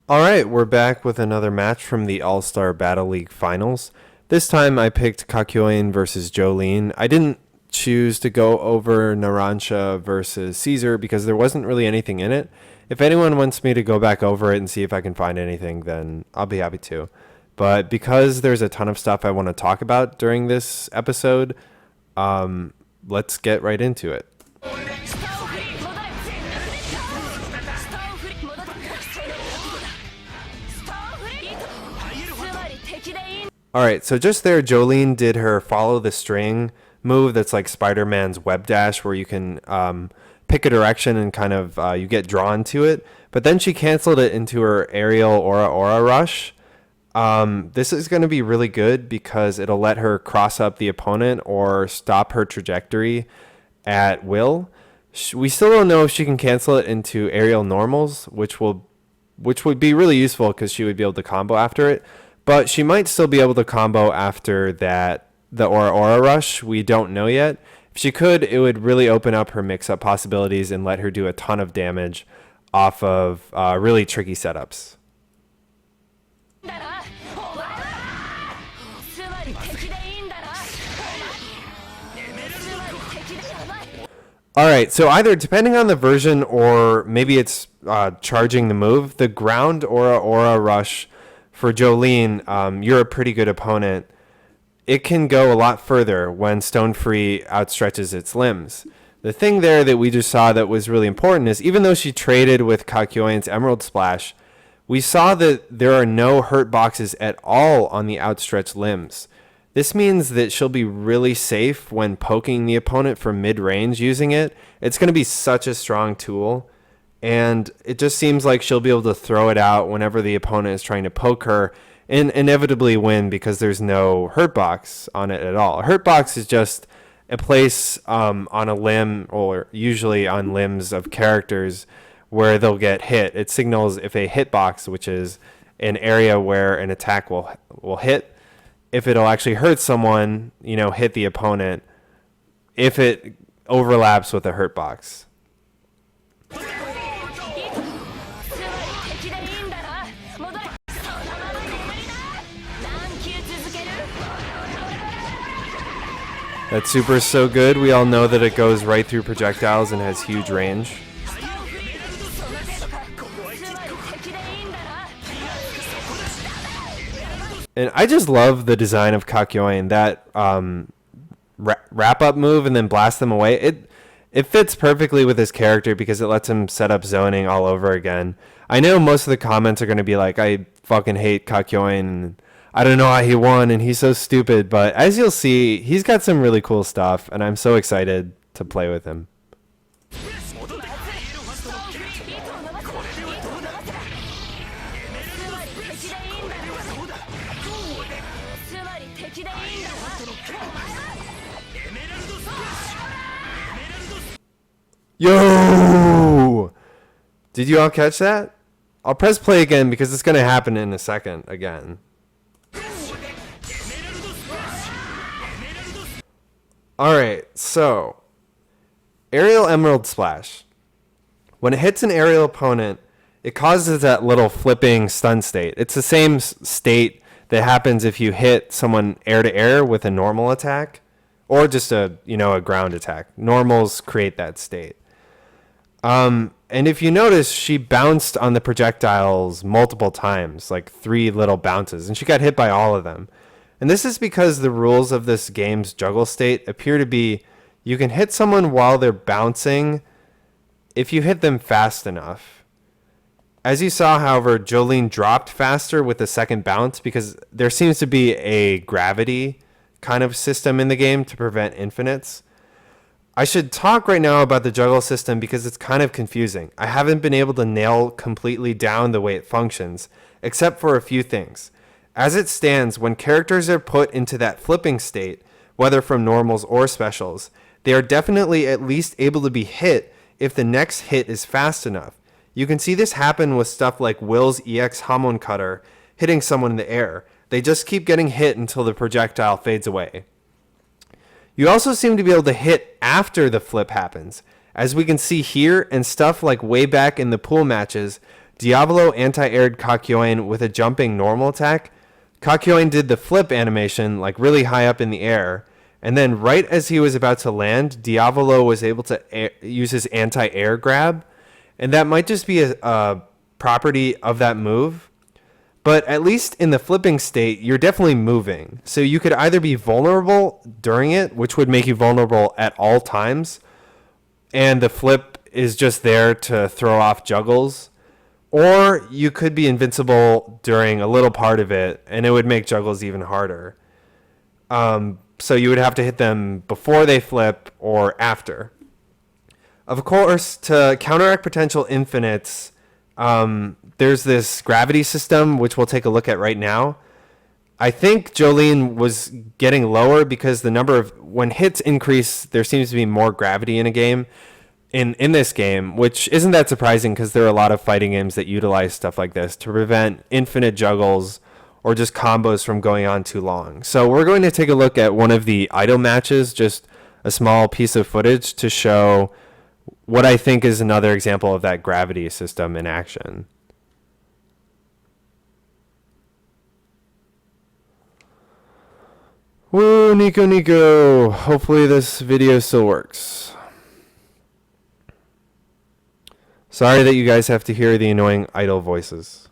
All right, we're back with another match from the All-Star Battle League Finals. This time I picked Kakyoin versus Jolyne. I didn't choose to go over Narancia versus Caesar because there wasn't really anything in it. If anyone wants me to go back over it and see if I can find anything, then I'll be happy to. But because there's a ton of stuff I want to talk about during this episode, let's get right into it. Alright, so just there, Jolyne did her follow the string move that's like Spider-Man's web dash, where you can pick a direction and kind of you get drawn to it. But then she canceled it into her aerial aura rush. This is going to be really good because it'll let her cross up the opponent or stop her trajectory at will. We still don't know if she can cancel it into aerial normals, which would be really useful because she would be able to combo after it. But she might still be able to combo after that, the Aura Rush. We don't know yet. If she could, it would really open up her mix-up possibilities and let her do a ton of damage off of really tricky setups. Alright, so either depending on the version or maybe it's charging the move, the ground Aura Rush for Jolyne, you're a pretty good opponent. It can go a lot further when Stone Free outstretches its limbs. The thing there that we just saw that was really important is even though she traded with Kakyoin's Emerald Splash, we saw that there are no hurt boxes at all on the outstretched limbs. This means that she'll be really safe when poking the opponent from mid-range using it. It's going to be such a strong tool. And it just seems like she'll be able to throw it out whenever the opponent is trying to poke her and inevitably win because there's no hurt box on it at all. A hurt box is just a place on a limb or usually on limbs of characters where they'll get hit. It signals if a hitbox, which is an area where an attack will hit, if it'll actually hurt someone, hit the opponent, if it overlaps with a hurt box. That super is so good. We all know that it goes right through projectiles and has huge range. And I just love the design of Kakyoin. That wrap-up move and then blast them away. It fits perfectly with his character because it lets him set up zoning all over again. I know most of the comments are going to be like, I fucking hate Kakyoin and I don't know how he won and he's so stupid, but as you'll see, he's got some really cool stuff and I'm so excited to play with him. Yo! Did you all catch that? I'll press play again because it's going to happen in a second again. Alright, so Aerial Emerald Splash. When it hits an aerial opponent, it causes that little flipping stun state. It's the same state that happens if you hit someone air to air with a normal attack or just a ground attack. Normals create that state. And if you notice, she bounced on the projectiles multiple times, like 3 little bounces, and she got hit by all of them. And this is because the rules of this game's juggle state appear to be you can hit someone while they're bouncing if you hit them fast enough. As you saw, however, Jolyne dropped faster with the second bounce because there seems to be a gravity kind of system in the game to prevent infinites. I should talk right now about the juggle system because it's kind of confusing. I haven't been able to nail completely down the way it functions, except for a few things. As it stands, when characters are put into that flipping state, whether from normals or specials, they are definitely at least able to be hit if the next hit is fast enough. You can see this happen with stuff like Will's EX Hamon Cutter hitting someone in the air. They just keep getting hit until the projectile fades away. You also seem to be able to hit after the flip happens. As we can see here and stuff like way back in the pool matches, Diavolo anti-aired Kakyoin with a jumping normal attack. Kakyoin did the flip animation like really high up in the air, and then right as he was about to land, Diavolo was able to use his anti-air grab, and that might just be a property of that move. But at least in the flipping state, you're definitely moving. So you could either be vulnerable during it, which would make you vulnerable at all times, and the flip is just there to throw off juggles, or you could be invincible during a little part of it, and it would make juggles even harder. So you would have to hit them before they flip or after. Of course, to counteract potential infinites, there's this gravity system, which we'll take a look at right now. I think Jolyne was getting lower because the number of, when hits increase, there seems to be more gravity in a game. In this game, which isn't that surprising because there are a lot of fighting games that utilize stuff like this to prevent infinite juggles or just combos from going on too long. So we're going to take a look at one of the idle matches, just a small piece of footage to show what I think is another example of that gravity system in action. Woo, Nico. Hopefully this video still works. Sorry that you guys have to hear the annoying idle voices.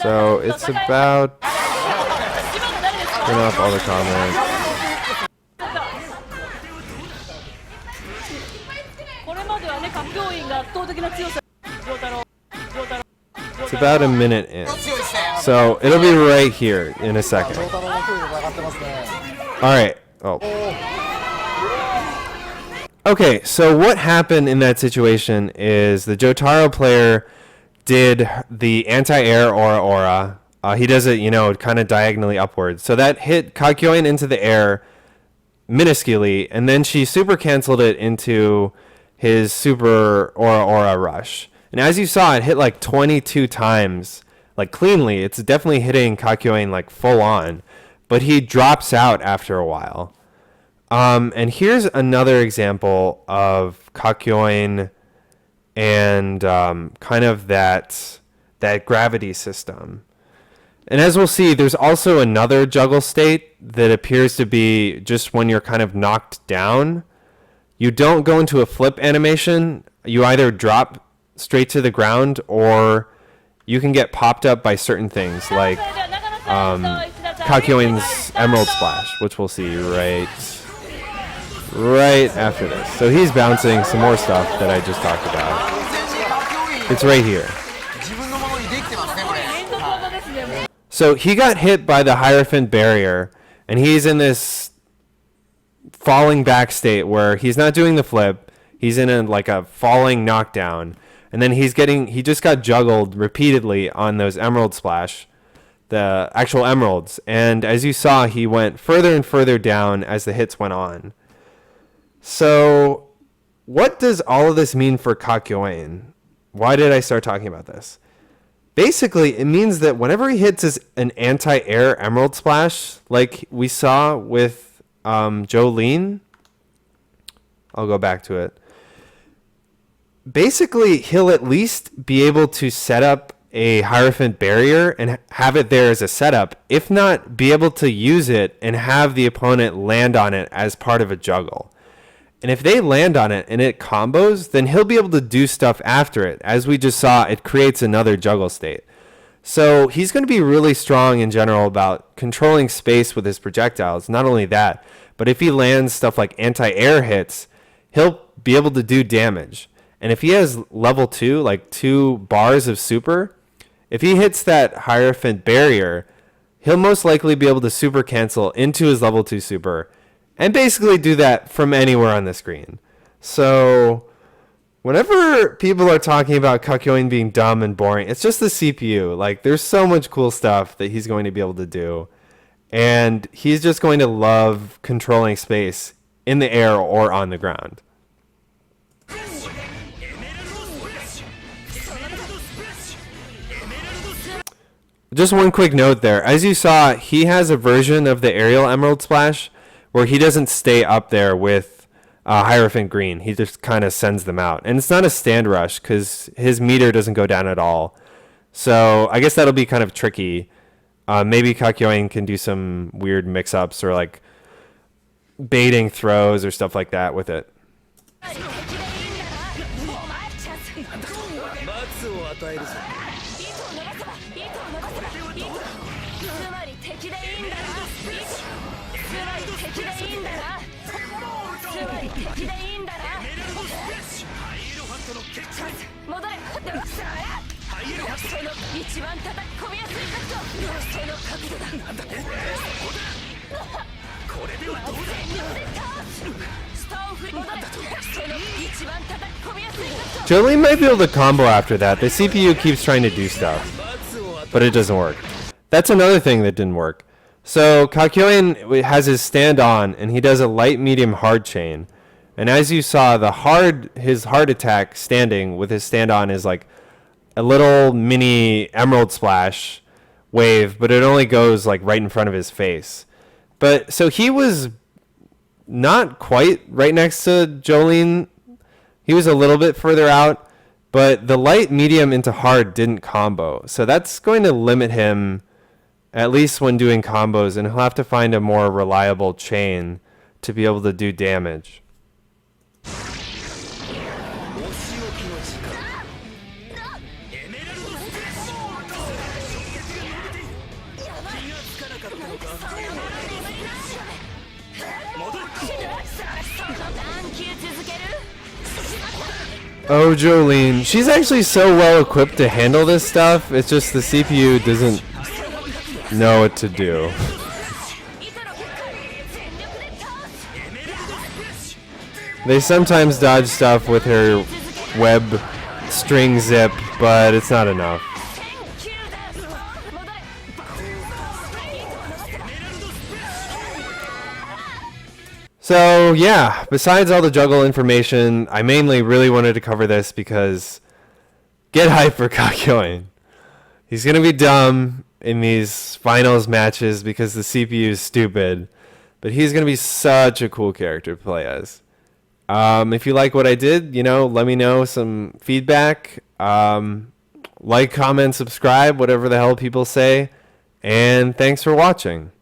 So it's about... turn off all the comments. It's about a minute in. So it'll be right here in a second. Alright. Oh. Okay, so what happened in that situation is the Jotaro player did the anti-air aura. He does it, kind of diagonally upwards. So that hit Kakyoin into the air minusculely, and then she super canceled it into his super aura rush. And as you saw, it hit like 22 times, like cleanly. It's definitely hitting Kakyoin like full on, but he drops out after a while. And here's another example of Kakyoin and kind of that gravity system. And as we'll see, there's also another juggle state that appears to be just when you're kind of knocked down. You don't go into a flip animation. You either drop straight to the ground or you can get popped up by certain things like Kakyoin's Emerald Splash, which we'll see right after this. So he's bouncing some more stuff that I just talked about. It's right here. So he got hit by the Hierophant barrier, and he's in this falling back state where he's not doing the flip. He's in a falling knockdown, and then he just got juggled repeatedly on those Emerald Splash, the actual emeralds. And as you saw, he went further and further down as the hits went on. So what does all of this mean for Kakyoin? Why did I start talking about this? Basically, it means that whenever he hits an anti-air Emerald Splash, like we saw with Jolyne, I'll go back to it. Basically, he'll at least be able to set up a Hierophant barrier and have it there as a setup, if not be able to use it and have the opponent land on it as part of a juggle. And if they land on it and it combos, then he'll be able to do stuff after it. As we just saw, it creates another juggle state. So he's going to be really strong in general about controlling space with his projectiles. Not only that, but if he lands stuff like anti-air hits, he'll be able to do damage. And if he has level 2, like 2 bars of super, if he hits that Hierophant barrier, he'll most likely be able to super cancel into his level 2 super and basically do that from anywhere on the screen. So whenever people are talking about Kakyoin being dumb and boring, it's just the CPU. Like, there's so much cool stuff that he's going to be able to do. And he's just going to love controlling space in the air or on the ground. Just one quick note there. As you saw, he has a version of the aerial Emerald Splash where he doesn't stay up there with Hierophant green. He just kind of sends them out. And it's not a stand rush because his meter doesn't go down at all. So I guess that'll be kind of tricky. Maybe Kakyoin can do some weird mix-ups or like baiting throws or stuff like that with it. Jolyne might be able to combo after that. The CPU keeps trying to do stuff, but it doesn't work. That's another thing that didn't work. So Kakyoin has his stand on, and he does a light, medium, hard chain. And as you saw, his hard attack standing with his stand on is like a little mini emerald splash wave, but it only goes like right in front of his face. But so he was not quite right next to Jolyne. He was a little bit further out, but the light, medium into hard didn't combo. So that's going to limit him, at least when doing combos, and he'll have to find a more reliable chain to be able to do damage. Oh, Jolyne. She's actually so well equipped to handle this stuff. It's just the CPU doesn't know what to do. They sometimes dodge stuff with her web string zip, but it's not enough. So yeah, besides all the juggle information, I mainly really wanted to cover this because get hype for Kakyoin. He's going to be dumb in these finals matches because the CPU is stupid, but he's going to be such a cool character to play as. If you like what I did, let me know some feedback. Like, comment, subscribe, whatever the hell people say. And thanks for watching.